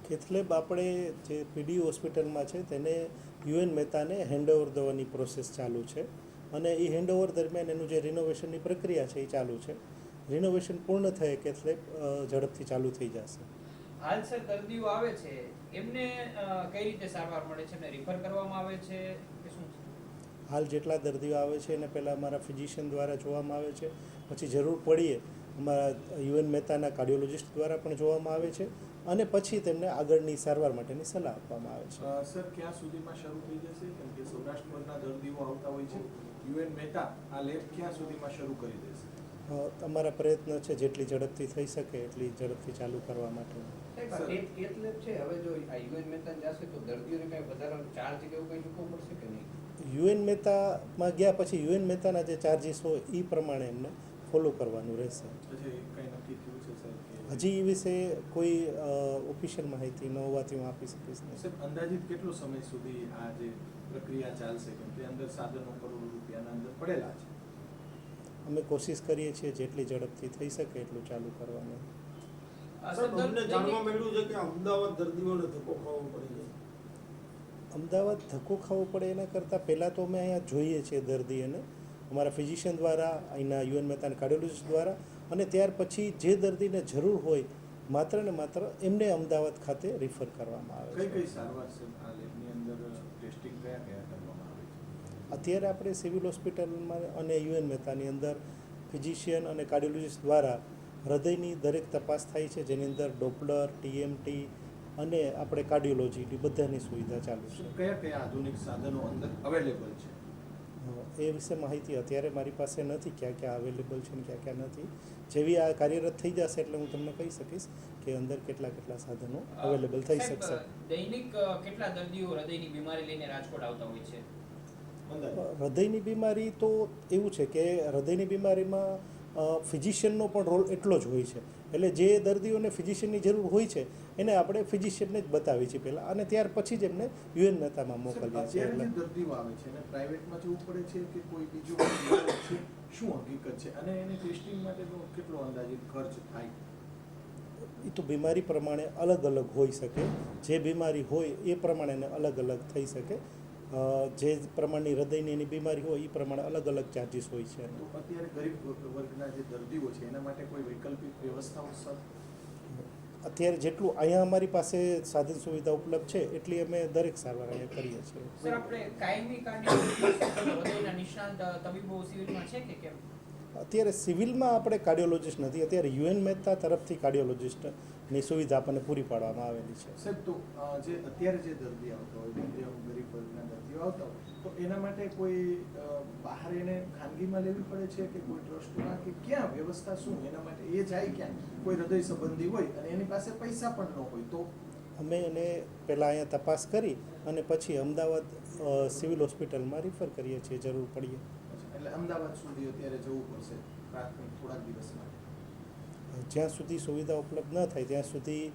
Cath lab આપણે જે પીડી હોસ્પિટલમાં છે તેને યુએન મહેતાને હેન્ડઓવર દેવાની પ્રોસેસ ચાલુ છે અને એ હેન્ડઓવર દરમિયાન એનું જે રિનોવેશનની પ્રક્રિયા છે એ ચાલુ છે. રિનોવેશન પૂર્ણ થયે કેથલેબ ઝડપથી ચાલુ થઈ જશે. હાલ સર દર્દીઓ આવે છે એમને કઈ રીતે સારવાર મળે છે, એમને રિફર કરવામાં આવે છે કે શું છે? હાલ જેટલા દર્દીઓ આવે છે એને પહેલાં અમારા ફિઝિશિયન દ્વારા જોવામાં આવે છે, પછી જરૂર પડીએ અમારા યુએન મહેતાના કાર્ડિયોલોજિસ્ટ દ્વારા પણ જોવામાં આવે છે અને પછી તેમને આગળની સારવાર માટેની સલાહ આપવામાં આવે છે. સર ક્યાં સુધીમાં શરૂ થઈ જશે? કેમ કે સૌરાષ્ટ્રના દર્દીઓ આવતા હોય છે, યુએન મહેતા આ લેબ ક્યાં સુધીમાં શરૂ કરી દેશે? અમારા પ્રયત્ન છે જેટલી ઝડપથી થઈ શકે એટલી ઝડપથી ચાલુ કરવા માટે. કેથલેબ છે હવે જો આ યુએન મહેતા જશે તો દર્દીઓને કઈ વધારાનો ચાર્જ કે એવું કઈ ચૂકવવું પડશે કે નહીં? યુએન મહેતામાં ગયા પછી યુએન મહેતાના જે ચાર્જીસ હોય એ પ્રમાણે એમને ફોલો કરવાનું રહેશે. હજી એ વિશે કોઈ ઓફિશિયલ માહિતી ન હોવાથી હું આપી શકીશ નહીં. સાહેબ અંદાજિત કેટલો સમય સુધી આ જે પ્રક્રિયા ચાલશે? કેમ કે અંદર સાધનો કરોડો રૂપિયાના અંદર પડેલા છે. અમે કોશિશ કરીએ છીએ જેટલી ઝડપથી થઈ શકે એટલું ચાલુ કરવાનું. અમને જાણવા મળ્યું છે કે અમદાવાદ દર્દીઓને ધક્કો ખાવો પડે છે. અમદાવાદ ધક્કો ખાવો પડે એના કરતાં પહેલાં તો અમે અહીંયા જોઈએ છીએ દર્દીઓને અમારા ફિઝિશિયન દ્વારા, અહીંના યુએન મહેતાના કાર્ડિયોલોજિસ્ટ દ્વારા, અને ત્યાર પછી જે દર્દીને જરૂર હોય માત્ર ને માત્ર એમને અમદાવાદ ખાતે રિફર કરવામાં આવે છે. કઈ સારવાર છે આ લેબની અંદર? ટેસ્ટિંગ કયા કરવામાં આવે છે? અત્યારે આપણે સિવિલ હોસ્પિટલમાં અને યુએન મહેતાની અંદર ફિઝિશિયન અને કાર્ડિયોલોજિસ્ટ દ્વારા હૃદયની દરેક તપાસ થાય છે, જેની અંદર ડોપલર, ટીએમટી અને આપણે કાર્ડિયોલોજીની બધાની સુવિધા ચાલુ છે. કયા કયા આધુનિક સાધનો અંદર અવેલેબલ છે? એ વિશે માહિતી અત્યારે મારી પાસે નથી, ક્યાં ક્યાં અવેલેબલ છે ને ક્યાં ક્યાં નથી. જેવી આ કાર્યરત થઈ જશે એટલે હું તમને કહી શકીશ કે અંદર કેટલા કેટલા સાધનો અવેલેબલ થઈ શકશે. દૈનિક કેટલા દર્દીઓ હૃદયની બીમારી લઈને રાજકોટ આવતા હોય છે? હૃદયની બીમારી તો એવું છે કે હૃદયની બીમારીમાં ફિઝિશિયનનો પણ રોલ એટલો જ હોય છે. એટલે જે દર્દીઓને ફિઝિશિયનની જરૂર હોય છે એને આપણે ફિઝિશિયનને જ બતાવીએ છીએ પહેલાં, અને ત્યાર પછી જ એમને યુએન મહેતામાં મોકલીએ છીએ. એટલે દર્દીઓ આવે છે અને પ્રાઇવેટમાં જવું પડે છે કે કોઈ બીજું છે, શું હકીકત છે, અને એને ટેસ્ટિંગ માટેનો કેટલો અંદાજિત ખર્ચ થાય? એ તો બીમારી પ્રમાણે અલગ અલગ હોઈ શકે. જે બીમારી હોય એ પ્રમાણે અલગ અલગ થઈ શકે. જે પ્રમાણની હૃદયની એની બીમારી હોય એ પ્રમાણે અલગ અલગ ચાર્જીસ હોય છે. તો અત્યારે ગરીબ વર્ગના જે દર્દીઓ છે એના માટે કોઈ વૈકલ્પિક વ્યવસ્થાઓ સર? અત્યારે જેટલું અહીંયા અમારી પાસે સાધન સુવિધા ઉપલબ્ધ છે એટલી અમે દરેક સારવાર અહીંયા કરીએ છીએ. સર આપણે કાયમી હૃદયના નિષ્ણાંત તબીબો સિવિલમાં છે કે કેમ? અત્યારે સિવિલમાં આપણે કાર્ડિયોલોજિસ્ટ નથી. અત્યારે યુએન મહેતા તરફથી કાર્ડિયોલોજિસ્ટની સુવિધા આપણને પૂરી પાડવામાં આવેલી છે. સાહેબ તો જે અત્યારે જે દર્દી આવતા હોય, ગરીબ વર્ગના દર્દીઓ આવતા હોય, તો એના માટે કોઈ બહાર એને ખાનગીમાં લેવી પડે છે કે કોઈ ટ્રસ્ટમાં, કે ક્યાં વ્યવસ્થા શું એના માટે? એ જાય ક્યાં? કોઈ હૃદય સંબંધી હોય અને એની પાસે પૈસા પણ ન હોય તો? અમે એને પહેલાં અહીંયા તપાસ કરી અને પછી અમદાવાદ સિવિલ હોસ્પિટલમાં રિફર કરીએ છીએ જરૂર પડીએ. એટલે અમદાવાદ સુધી અત્યારે જવું પડશે પ્રાથમિક થોડાક દિવસ માટે? જ્યાં સુધી સુવિધા ઉપલબ્ધ ન થાય ત્યાં સુધી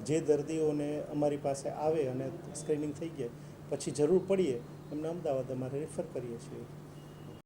જે દર્દીઓને અમારી પાસે આવે અને સ્ક્રીનિંગ થઈ જાય પછી જરૂર પડીએ એમને અમદાવાદ અમારે રિફર કરીએ છીએ.